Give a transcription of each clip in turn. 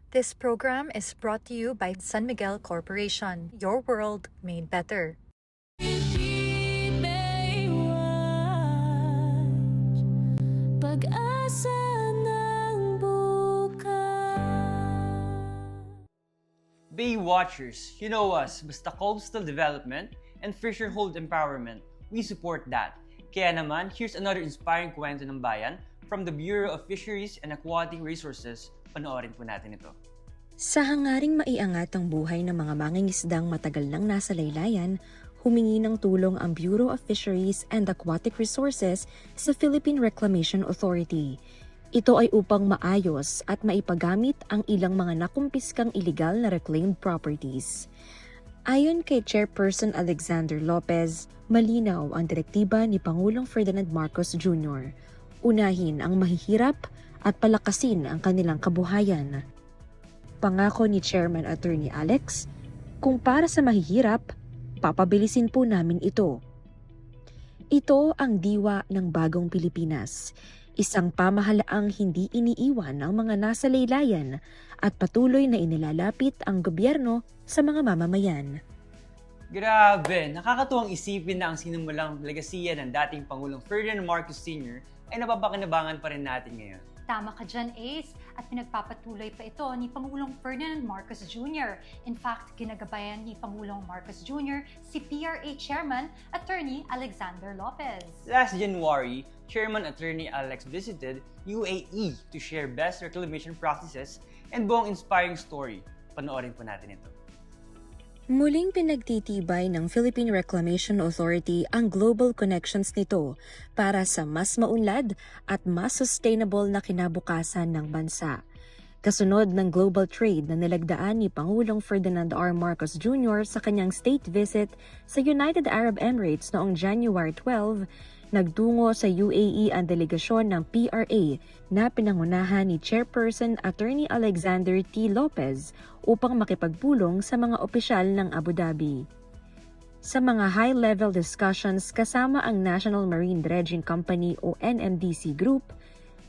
This program is brought to you by San Miguel Corporation, your world made better. Pag-asa ng Bay Watchers, you know us, basta coastal development and fisherhold empowerment, we support that. Kaya naman, here's another inspiring kwento ng bayan from the Bureau of Fisheries and Aquatic Resources. Panoorin po natin ito. Sa hangaring maiangat ang buhay ng mga mangingisdang matagal nang nasa laylayan, humingi ng tulong ang Bureau of Fisheries and Aquatic Resources sa Philippine Reclamation Authority. Ito ay upang maayos at maipagamit ang ilang mga nakumpiskang iligal na reclaimed properties. Ayon kay Chairperson Alexander Lopez, malinaw ang direktiba ni Pangulong Ferdinand Marcos Jr. Unahin ang mahihirap at palakasin ang kanilang kabuhayan. Pangako ni Chairman Attorney Alex, kung para sa mahihirap, papabilisin po namin ito. Ito ang diwa ng bagong Pilipinas, isang pamahalaang hindi iniiwan ng mga nasa laylayan at patuloy na inilalapit ang gobyerno sa mga mamamayan. Grabe! Nakakatuwang isipin na ang sinumulang legasiya ng dating Pangulong Ferdinand Marcos Sr. ay napapakinabangan pa rin natin ngayon. Tama ka dyan, Ace. At pinagpapatuloy pa ito ni Pangulong Ferdinand Marcos Jr. In fact, ginagabayan ni Pangulong Marcos Jr. si PRA Chairman Attorney Alexander Lopez. Last January, Chairman Attorney Alex visited UAE to share best reclamation practices and buong inspiring story. Panoorin po natin ito. Muling pinagtitibay ng Philippine Reclamation Authority ang global connections nito para sa mas maunlad at mas sustainable na kinabukasan ng bansa. Kasunod ng global trade na nilagdaan ni Pangulong Ferdinand R. Marcos Jr. sa kanyang state visit sa United Arab Emirates noong January 12, nagtungo sa UAE ang delegasyon ng PRA na pinangunahan ni Chairperson Attorney Alexander T. Lopez upang makipagpulong sa mga opisyal ng Abu Dhabi. Sa mga high-level discussions kasama ang National Marine Dredging Company o NMDC Group,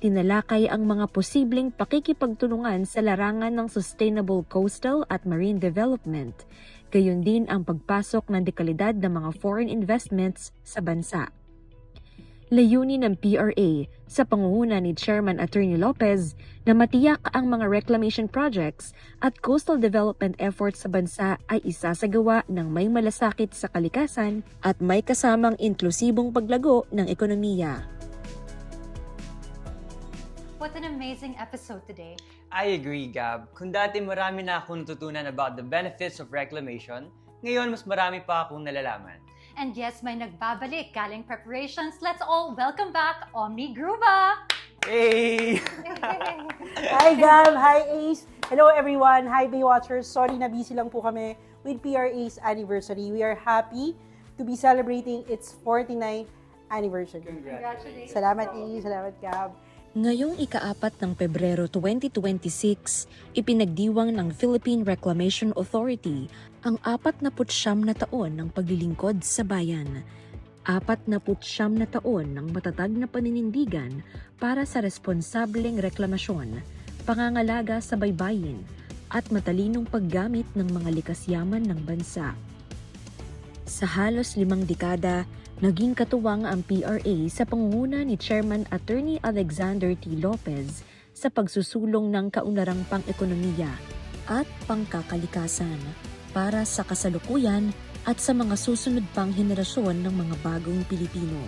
tinalakay ang mga posibleng pakikipagtulungan sa larangan ng sustainable coastal at marine development, gayon din ang pagpasok ng dekalidad ng mga foreign investments sa bansa. Layunin ng PRA sa pangunguna ni Chairman Attorney Lopez na matiyak ang mga reclamation projects at coastal development efforts sa bansa ay isasagawa ng may malasakit sa kalikasan at may kasamang inklusibong paglago ng ekonomiya. What an amazing episode today. I agree, Gab. Kung dati marami na akong natutunan about the benefits of reclamation, ngayon mas marami pa akong nalalaman. And yes, may nagbabalik galing preparations. Let's all welcome back Omni Gruba! Hey! Hi Gab! Hi Ace! Hello everyone! Hi Bay Watchers! Sorry na busy lang po kami with PRA's anniversary. We are happy to be celebrating its 49th anniversary. Congratulations! Salamat Ace! Salamat Gab! Ngayong ika-4 ng Pebrero 2026, ipinagdiwang ng Philippine Reclamation Authority ang 49 na taon ng paglilingkod sa bayan. 49 na taon ng matatag na paninindigan para sa responsableng reklamasyon, pangangalaga sa baybayin, at matalinong paggamit ng mga likas yaman ng bansa. Sa halos 5 dekada, naging katuwang ang PRA sa pangunguna ni Chairman Attorney Alexander T. Lopez sa pagsusulong ng kaunlarang pang-ekonomiya at pangkakalikasan para sa kasalukuyan at sa mga susunod pang henerasyon ng mga bagong Pilipino.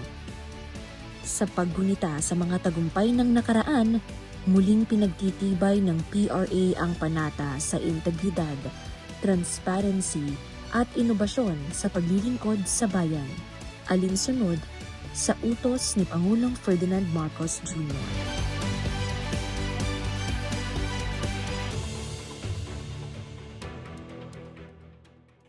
Sa paggunita sa mga tagumpay ng nakaraan, muling pinagtitibay ng PRA ang panata sa integridad, transparency at inobasyon sa paglilingkod sa bayan. Alinsunod sa utos ni Pangulong Ferdinand Marcos Jr.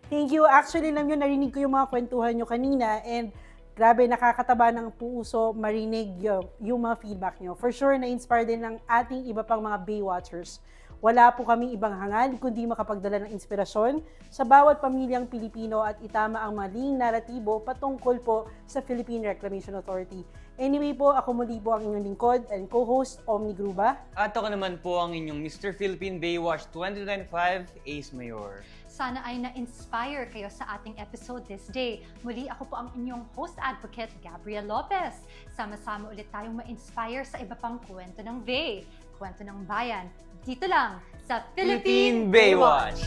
Thank you. Actually, alam nyo, narinig ko yung mga kwentuhan nyo kanina and grabe, nakakataba ng puso marinig yung mga feedback nyo. For sure, na-inspire din ng ating iba pang mga Bay Watchers Wala po kaming ibang hangad kundi makapagdala ng inspirasyon sa bawat pamilyang Pilipino at itama ang maling naratibo patungkol po sa Philippine Reclamation Authority. Anyway po, ako muli po ang inyong lingkod and co-host, Omni Gruba. At ako naman po ang inyong Mr. Philippine Baywatch 2025, Ace Mayor. Sana ay na-inspire kayo sa ating episode this day. Muli ako po ang inyong host advocate, Gabriel Lopez. Sama-sama ulit tayong ma-inspire sa iba pang kwento ng Bay, kwento ng bayan. Dito lang sa Philippine Baywatch!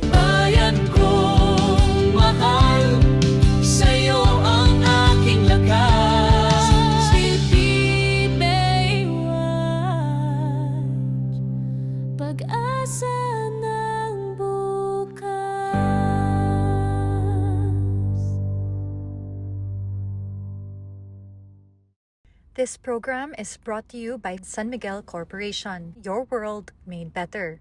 Bayan kong mahal, sa'yo ang aking lakas. City Baywatch, pag-asa ng bukas. This program is brought to you by San Miguel Corporation, your world made better.